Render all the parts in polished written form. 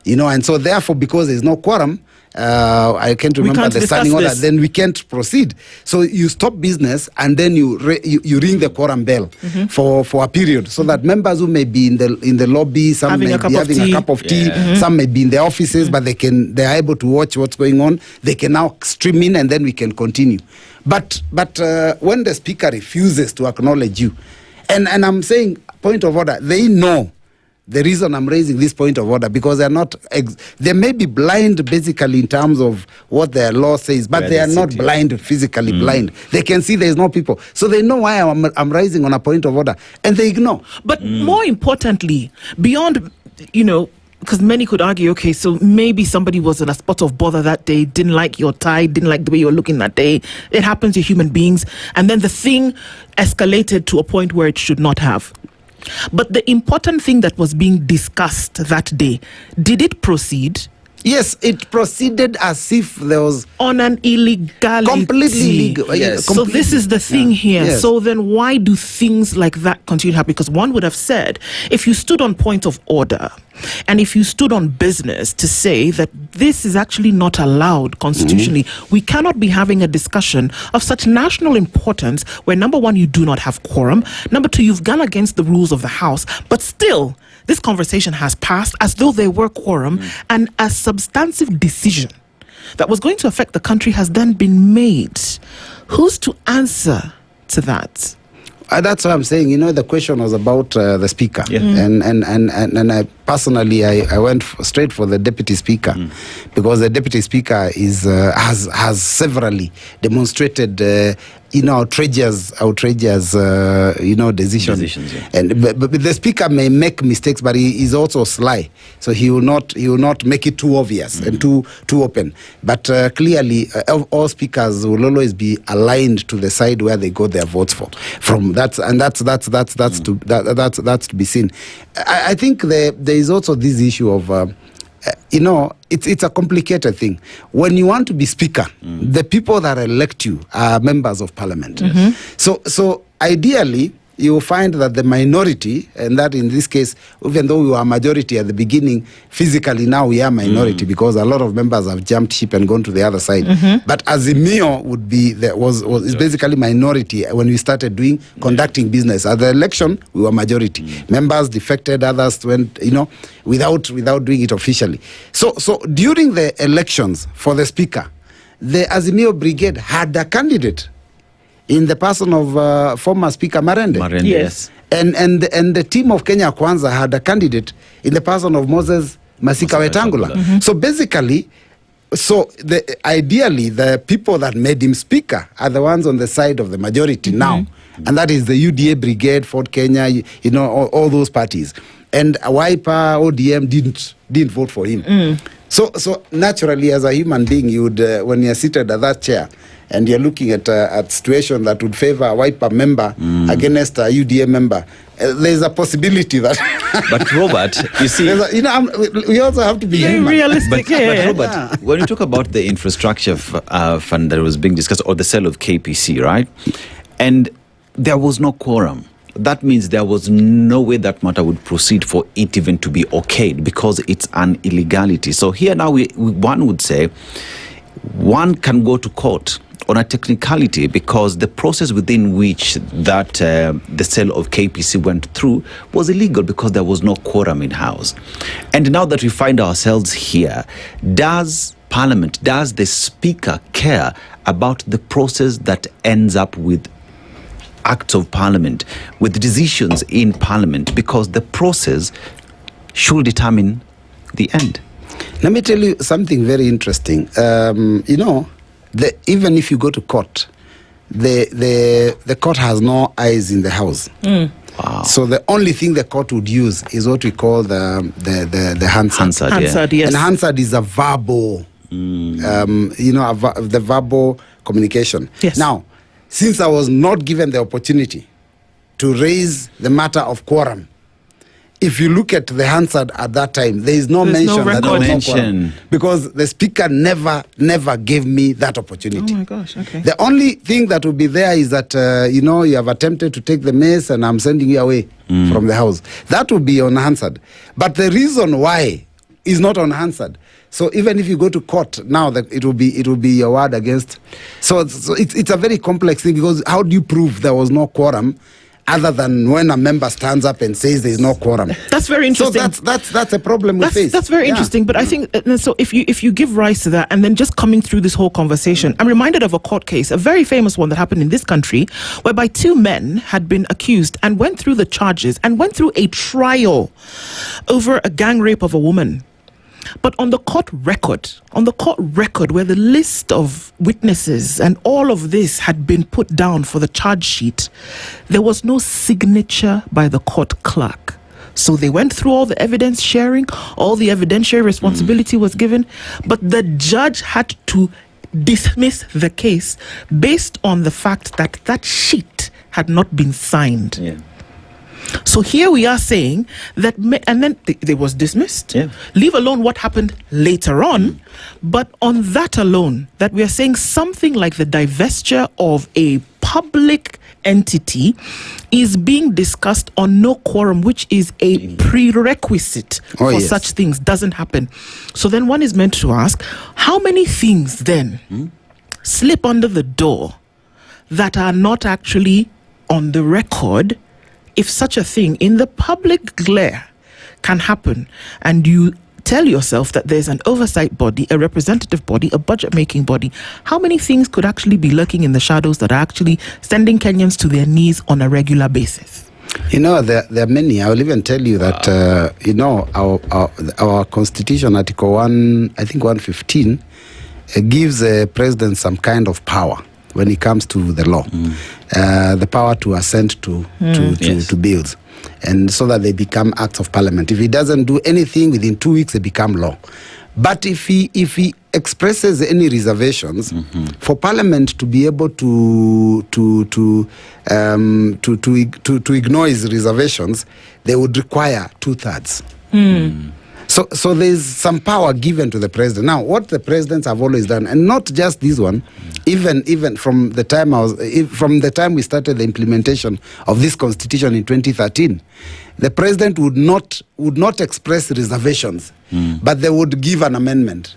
And so therefore, because there's no quorum, I can't remember the standing order, then we can't proceed. So you stop business and then you ring the quorum bell for a period, so that members who may be in the lobby, some may be having a cup of tea, some may be in their offices, but they are able to watch what's going on. They can now stream in and then we can continue. But when the speaker refuses to acknowledge you, and I'm saying point of order, they know the reason I'm raising this point of order, because they're not, they may be blind basically in terms of what their law says, but they are not blind, physically blind. They can see there's no people. So they know why I'm raising on a point of order, and they ignore. But more importantly, beyond, because many could argue, okay, so maybe somebody was in a spot of bother that day, didn't like your tie, didn't like the way you were looking that day. It happens to human beings. And then the thing escalated to a point where it should not have. But the important thing that was being discussed that day, did it proceed? Yes, it proceeded as if there was... on an illegality. Completely illegal. Yes. So this is the thing here. Yes. So then why do things like that continue to happen? Because one would have said, if you stood on point of order, and if you stood on business to say that this is actually not allowed constitutionally, we cannot be having a discussion of such national importance where, number one, you do not have quorum. Number two, you've gone against the rules of the House, but still... this conversation has passed as though there were quorum, and a substantive decision that was going to affect the country has then been made. Who's to answer to that? That's what I'm saying. The question was about the speaker, and I personally I went straight for the deputy speaker, because the deputy speaker has severally demonstrated outrageous decisions. But the speaker may make mistakes, but he is also sly, so he will not make it too obvious and too open. But clearly, all speakers will always be aligned to the side where they got their votes from. That's to be seen. I think there is also this issue of. It's a complicated thing. When you want to be speaker, the people that elect you are members of parliament. So ideally, you will find that the minority, and that in this case, even though we were a majority at the beginning, physically now we are minority because a lot of members have jumped ship and gone to the other side. But Azimio would be is basically minority when we started conducting business. At the election, we were majority. Members defected, others went, without doing it officially. So during the elections for the speaker, the Azimio brigade had a candidate in the person of former Speaker Marende. Yes. And the team of Kenya Kwanza had a candidate in the person of Moses Masika Wetangula. So basically, ideally, the people that made him speaker are the ones on the side of the majority now. And that is the UDA brigade, Ford Kenya, all those parties. And Wiper, ODM didn't vote for him. So naturally, as a human being, you would, when you're seated at that chair, and you're looking at a situation that would favor a Wiper member against a UDA member, there's a possibility that... But Robert, you see... we also have to be realistic. But Robert, when you talk about the infrastructure fund that was being discussed, or the sale of KPC, right? And there was no quorum. That means there was no way that matter would proceed for it even to be okayed, because it's an illegality. So here now one would say one can go to court on a technicality, because the process within which that the sale of KPC went through was illegal because there was no quorum in house. And now that we find ourselves here, does Parliament, does the Speaker care about the process that ends up with acts of Parliament, with decisions in Parliament, because the process should determine the end? Let me tell you something very interesting. Even if you go to court, the court has no eyes in the house. Wow. So the only thing the court would use is what we call the Hansard. Hansard, yes. And Hansard is a verbal, the verbal communication. Yes. Now, since I was not given the opportunity to raise the matter of quorum, if you look at the Hansard at that time, there is no mention that there was no quorum, because the speaker never gave me that opportunity. Oh my gosh, okay. The only thing that will be there is that, you have attempted to take the mace and I'm sending you away from the house. That will be on Hansard. But the reason why is not unanswered. So even if you go to court now, that it will be your word against. So it's a very complex thing, because how do you prove there was no quorum, other than when a member stands up and says there's no quorum? That's very interesting. So that's a problem we face. That's very interesting. But I think so. If you give rise to that, and then just coming through this whole conversation, I'm reminded of a court case, a very famous one that happened in this country, whereby 2 men had been accused and went through the charges and went through a trial over a gang rape of a woman. But on the court record, where the list of witnesses and all of this had been put down for the charge sheet, there was no signature by the court clerk. So they went through all the evidence sharing, all the evidentiary responsibility was given, but the judge had to dismiss the case based on the fact that that sheet had not been signed. Yeah. So here we are saying that, and then they was dismissed. Yeah. Leave alone what happened later on, but on that alone, that we are saying something like the divestiture of a public entity is being discussed on no quorum, which is a prerequisite for such things, doesn't happen. So then one is meant to ask, how many things then slip under the door that are not actually on the record, if such a thing in the public glare can happen, and you tell yourself that there's an oversight body, a representative body, a budget-making body? How many things could actually be lurking in the shadows that are actually sending Kenyans to their knees on a regular basis? There are many. I will even tell you that, our Constitution, Article 1, I think 115, gives the president some kind of power when it comes to the law, the power to assent to bills, and so that they become acts of parliament. If he doesn't do anything, within 2 weeks they become law. But if he expresses any reservations, for parliament to be able to ignore his reservations, they would require 2/3. So there's some power given to the president. Now, what the presidents have always done, and not just this one, even from the time we started the implementation of this constitution in 2013, the president would not express reservations, but they would give an amendment.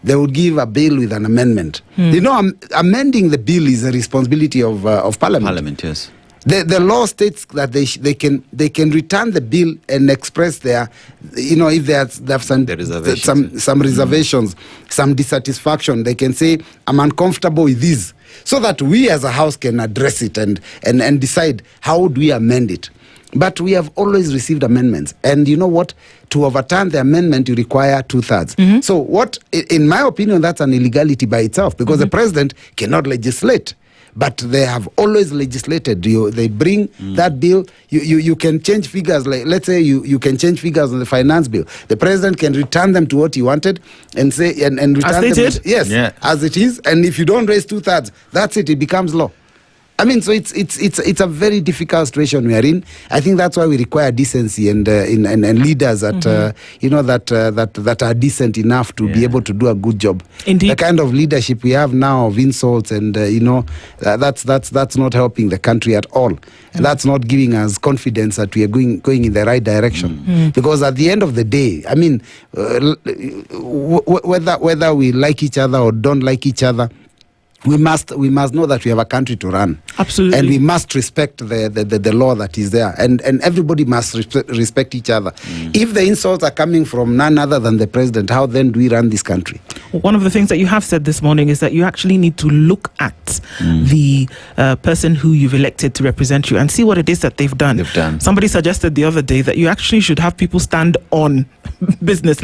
They would give a bill with an amendment. Amending the bill is a responsibility of parliament. Parliament, yes. The law states that they can return the bill and express their, if they have some reservations, some dissatisfaction, they can say, I'm uncomfortable with this, so that we as a house can address it and decide how do we amend it. But we have always received amendments, and you know what? To overturn the amendment, you require 2/3. So what, in my opinion, that's an illegality by itself, because the president cannot legislate. But they have always legislated. They bring that bill. You can change figures. Like, let's say you can change figures on the finance bill. The president can return them to what he wanted and say and return as they them. did? Yes, as it is. And if you don't raise 2/3, that's it. It becomes law. I mean, so it's a very difficult situation we are in. I think that's why we require decency and leaders that that are decent enough to be able to do a good job. Indeed. The kind of leadership we have now of insults and that's not helping the country at all. And that's not giving us confidence that we are going in the right direction. Because at the end of the day, I mean, whether we like each other or don't like each other, we must know that we have a country to run. Absolutely. And we must respect the law that is there. And everybody must respect each other. If the insults are coming from none other than the president, how then do we run this country? One of the things that you have said this morning is that you actually need to look at the person who you've elected to represent you and see what it is that they've done. Somebody suggested the other day that you actually should have people stand on business